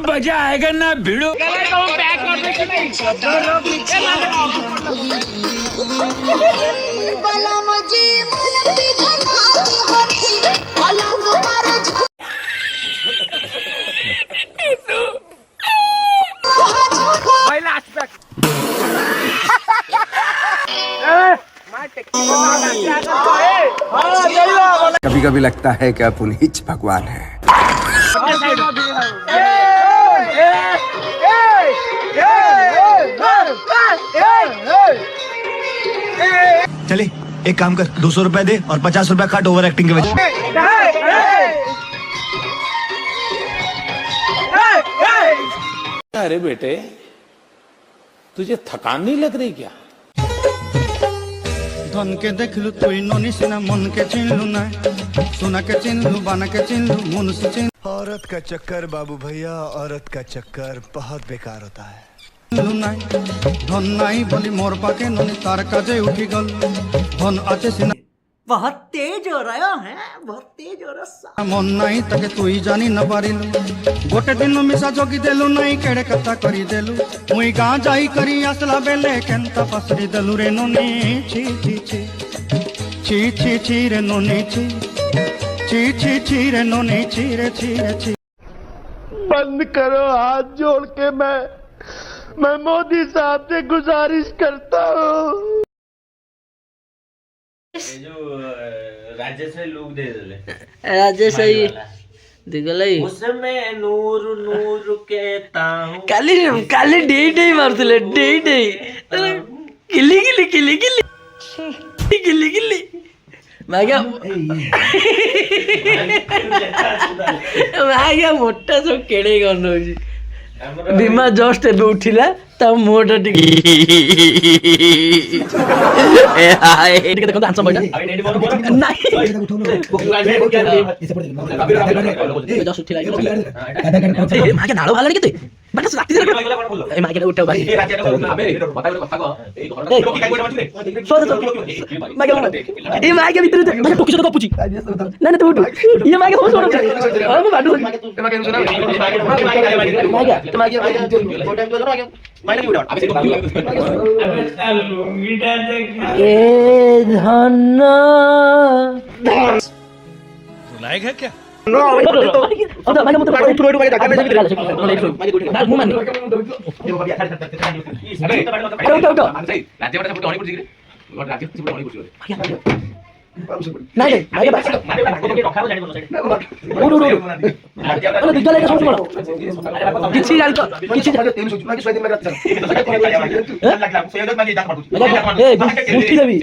मजा आएगा ना भिड़ो। कभी कभी लगता है कि पुनीत भगवान है। चले एक काम कर, 200 रुपए दे और 50 रुपए काट ओवर एक्टिंग के वजह। अरे बेटे तुझे थकान नहीं लग रही क्या? धन के देखलू तुई ननी सिना मन के चिन्हलू ना, सोना के चिन्हलू बाना के चिन्हलू मन से चिन्हलू औरत का चक्कर बाबू भैया, औरत का चक्कर बहुत बेकार होता है। ना। धन नाई बोली मोर पाके ननी तार काजे उठी गल, धन आचे सिना बहुत तेज हो रहा है, बहुत तेज हो रहा। मन नाई ताके तुई जानी न पारिलू, गोटे दिन मिसा जोगी देलू नाई केड़े कथा करी देलू, मुई गां जाई करी आसला बेले केंता पसरी देलू रे ननी। छी छी छी छी छी छी रे ननी छी छी छी छी रे ननी छी रे छी रे छी। बंद करो हाथ जोड़ के, मैं मोदी साहब से गुजारिश करता हूँ। राजेश लोग दे दे राजेश दिगलाई उसमें नूर नूर कहता हूँ। काली डे डे मारतले डे डे किली किली किली किली किली किली माग्या माग्या मोटा सब केड़े गनो बीमा जस्ट एबे उठिला ता मोटा टिक एटिके देखो आंसर बैठा नाही जस्ट उठिला मागे नाळो भाला केते बाटा राती ए मागे उठा भाई ए मागे भीतर मागे टोकी तो पुची ना ना तू उठ ये मागे हो सोड आ मैं बाटू ए धन लाएगा क्या? मागे मत नहीं मागे विद्यालय का समझ किसी जान किसी ए मुट्ठी देवी